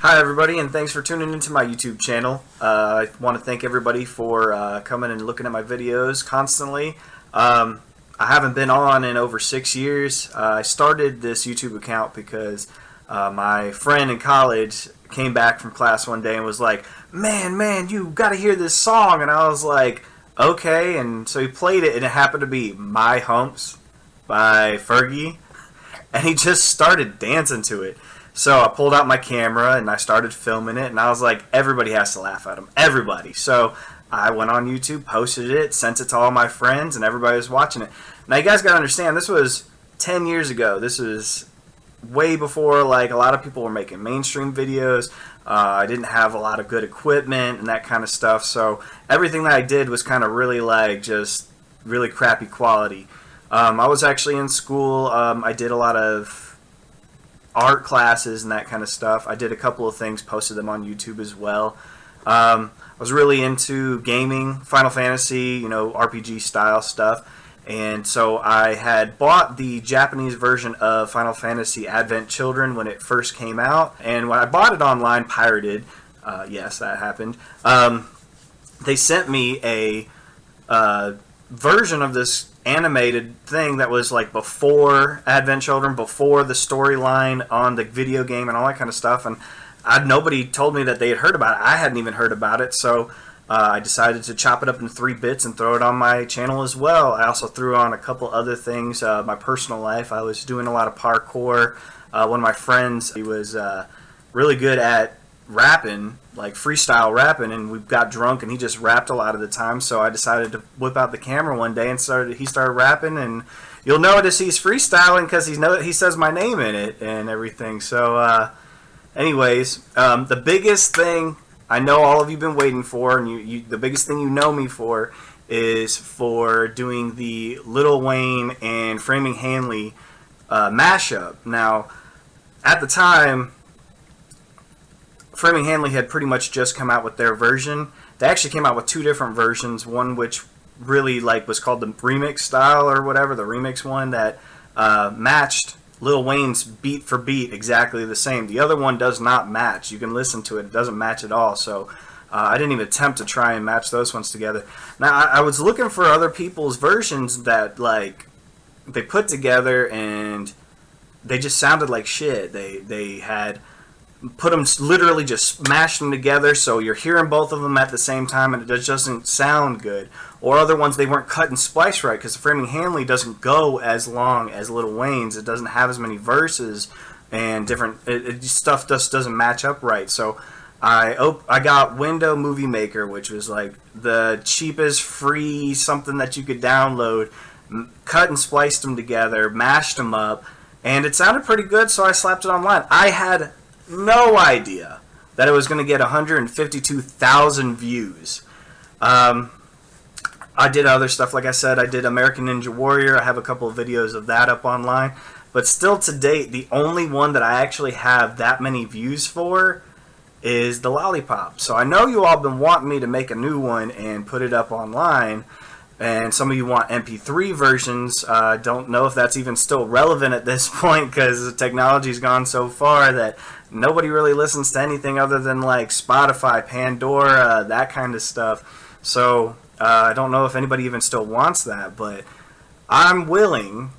Hi everybody, and thanks for tuning into my YouTube channel. I want to thank everybody for coming and looking at my videos constantly. I haven't been on in over 6 years. I started this YouTube account because my friend in college came back from class one day and was like, man, you gotta hear this song. And I was like, okay. And so he played it, and it happened to be My Humps by Fergie, and he just started dancing to it. So I pulled out my camera and I started filming it, and I was like, everybody has to laugh at him. Everybody. So I went on YouTube, posted it, sent it to all my friends, and everybody was watching it. Now you guys got to understand, this was 10 years ago. This was way before like a lot of people were making mainstream videos. I didn't have a lot of good equipment and that kind of stuff. So everything that I did was kind of really like just really crappy quality. I was actually in school. I did a lot of art classes and that kind of stuff. I did a couple of things, posted them on YouTube as well. I was really into gaming, Final Fantasy, RPG style stuff. And so I had bought the Japanese version of Final Fantasy Advent Children when it first came out. And when I bought it online, pirated, yes, that happened, they sent me a version of this animated thing that was like before Advent Children, before the storyline on the video game and all that kind of stuff, and nobody told me that they had heard about it. I hadn't even heard about it, so I decided to chop it up into 3 bits and throw it on my channel as well. I also threw on a couple other things. My personal life, I was doing a lot of parkour. One of my friends, he was really good at rapping, like freestyle rapping, and we got drunk and he just rapped a lot of the time, so I decided to whip out the camera one day and he started rapping, and you'll notice he's freestyling because he says my name in it and everything. So anyways, the biggest thing I know all of you have been waiting for, and the biggest thing you know me for, is for doing the Lil Wayne and Framing Hanley mashup. Now at the time, Framing Hanley had pretty much just come out with their version. They actually came out with 2 different versions. One which really was called the remix style or whatever, the remix one that matched Lil Wayne's beat for beat exactly the same. The other one does not match. You can listen to it; it doesn't match at all. So I didn't even attempt to try and match those ones together. Now I was looking for other people's versions that they put together and they just sounded like shit. They had put them, literally just smashed them together, so you're hearing both of them at the same time and it just doesn't sound good. Or other ones, they weren't cut and spliced right, because the Framing Hanley doesn't go as long as Lil Wayne's. It doesn't have as many verses and different stuff just doesn't match up right. So I got Window Movie Maker, which was like the cheapest free something that you could download, cut and spliced them together, mashed them up, and it sounded pretty good, so I slapped it online. I had no idea that it was going to get 152,000 views. I did other stuff, like I said. I did American Ninja Warrior. I have a couple of videos of that up online. But still, to date, the only one that I actually have that many views for is the Lollipop. So I know you all have been wanting me to make a new one and put it up online. And some of you want MP3 versions. I don't know if that's even still relevant at this point, because the technology's gone so far that nobody really listens to anything other than like Spotify, Pandora, that kind of stuff. So I don't know if anybody even still wants that, but I'm willing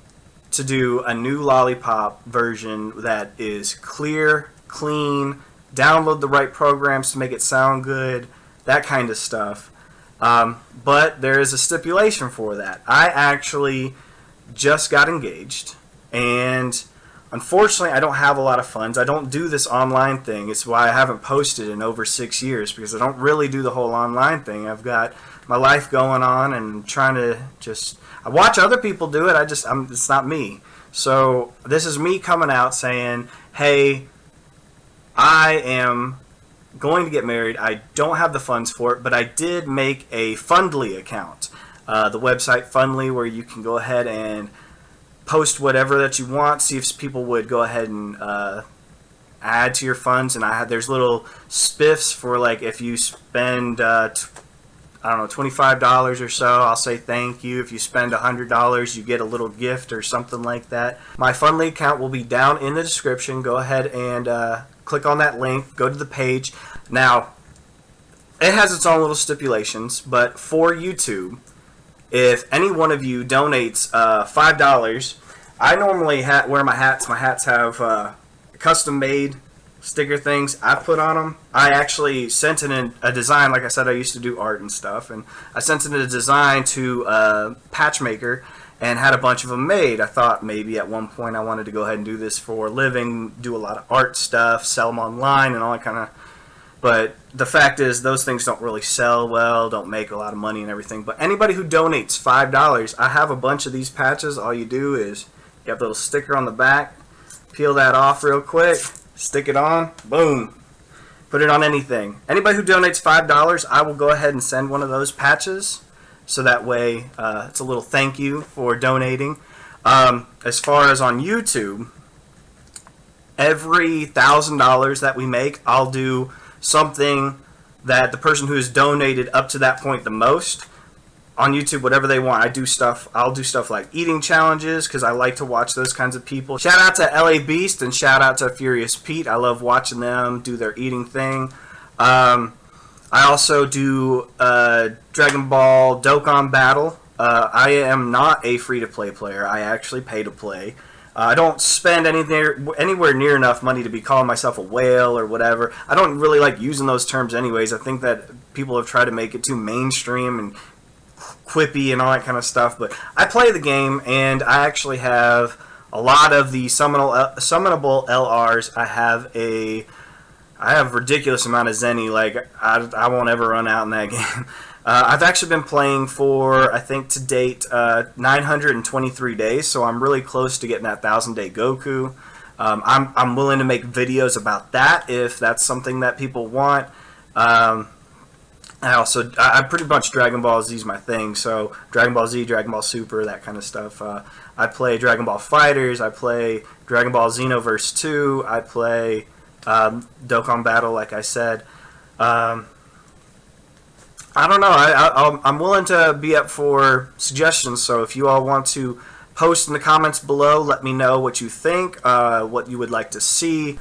to do a new Lollipop version that is clear, clean, download the right programs to make it sound good, that kind of stuff. But there is a stipulation for that. I actually just got engaged, and unfortunately I don't have a lot of funds. I don't do this online thing. It's why I haven't posted in over 6 years, because I don't really do the whole online thing. I've got my life going on and trying to I watch other people do it. It's not me. So this is me coming out saying, hey, I am going to get married. I don't have the funds for it, but I did make a Fundly account. The website Fundly, where you can go ahead and post whatever that you want, see if people would go ahead and add to your funds. And there's little spiffs for, like, if you spend I don't know, $25 or so, I'll say thank you. If you spend $100, you get a little gift or something like that. My Fundly account will be down in the description. Go ahead and click on that link, go to the page. Now, it has its own little stipulations, but for YouTube, if any one of you donates $5, I normally wear my hats. My hats have custom-made sticker things I put on them. I actually sent in a design. Like I said, I used to do art and stuff, and I sent in a design to a patchmaker and had a bunch of them made. I thought maybe at one point I wanted to go ahead and do this for a living, do a lot of art stuff, sell them online and all that kind of. But the fact is, those things don't really sell well, don't make a lot of money and everything. But anybody who donates $5, I have a bunch of these patches. All you do is you have a little sticker on the back, peel that off real quick, stick it on, boom, put it on anything. Anybody who donates $5, I will go ahead and send one of those patches, so that way it's a little thank you for donating. As far as on YouTube, every $1,000 that we make, I'll do something that the person who has donated up to that point the most on YouTube, whatever they want. I'll do stuff like eating challenges, because I like to watch those kinds of people. Shout out to LA Beast and shout out to Furious Pete. I love watching them do their eating thing. I also do Dragon Ball Dokkan Battle. I am not a free-to-play player. I actually pay to play. I don't spend anywhere near enough money to be calling myself a whale or whatever. I don't really like using those terms anyways. I think that people have tried to make it too mainstream and quippy and all that kind of stuff. But I play the game, and I actually have a lot of the summonable LRs. I have a ridiculous amount of Zenny. Like, I won't ever run out in that game. I've actually been playing for, I think to date, 923 days, so I'm really close to getting that 1,000-day Goku. I'm willing to make videos about that if that's something that people want. I pretty much Dragon Ball Z is my thing, so Dragon Ball Z, Dragon Ball Super, that kind of stuff. I play Dragon Ball Fighters, I play Dragon Ball Xenoverse 2, I play Dokkan Battle, like I said. I don't know. I'm willing to be up for suggestions, so if you all want to post in the comments below, let me know what you think, what you would like to see.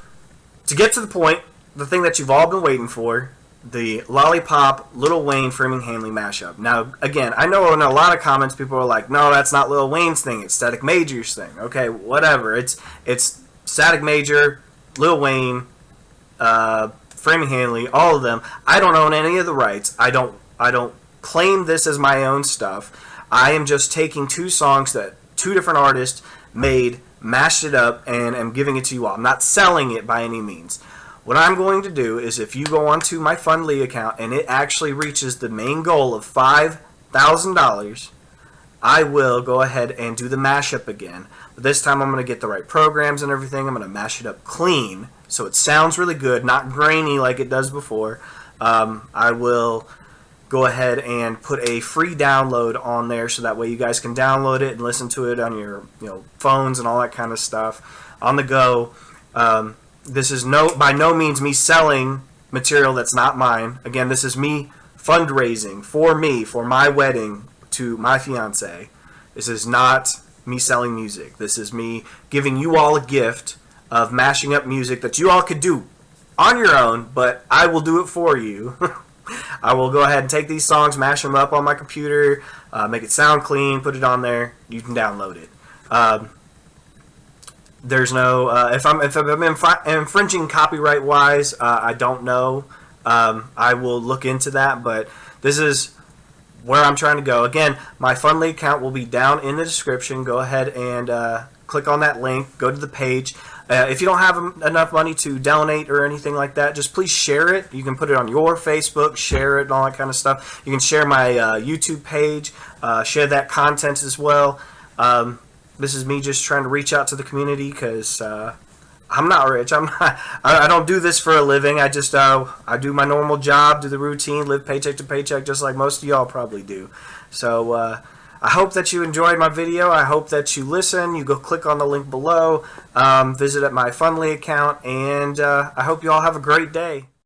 To get to the point, the thing that you've all been waiting for, the Lollipop Lil Wayne Framing Hanley mashup. Now, again, I know in a lot of comments people are like, no, that's not Lil Wayne's thing, it's Static Major's thing. Okay, whatever. It's Static Major, Lil Wayne, Framing Hanley, all of them. I don't own any of the rights. I don't claim this as my own stuff. I am just taking two songs that two different artists made, mashed it up, and am giving it to you all. I'm not selling it by any means. What I'm going to do is, if you go onto my Fundly account and it actually reaches the main goal of $5,000, I will go ahead and do the mashup again. But this time I'm going to get the right programs and everything. I'm going to mash it up clean so it sounds really good, not grainy like it does before. I will go ahead and put a free download on there, so that way you guys can download it and listen to it on your phones and all that kind of stuff on the go. This is by no means me selling material that's not mine. Again, this is me fundraising for my wedding to my fiance. This is not me selling music. This is me giving you all a gift of mashing up music that you all could do on your own, but I will do it for you. I will go ahead and take these songs, mash them up on my computer, make it sound clean, put it on there. You can download it. There's no if I'm infringing copyright wise, I don't know. I will look into that, but this is where I'm trying to go. Again, my Fundly account will be down in the description. Go ahead and click on that link. Go to the page. If you don't have enough money to donate or anything like that, just please share it. You can put it on your Facebook, share it, and all that kind of stuff. You can share my YouTube page, share that content as well. This is me just trying to reach out to the community, because I'm not rich. I don't do this for a living. I just I do my normal job, do the routine, live paycheck to paycheck, just like most of y'all probably do. So I hope that you enjoyed my video. I hope that you listen. You go click on the link below, visit at my Fundly account, and I hope you all have a great day.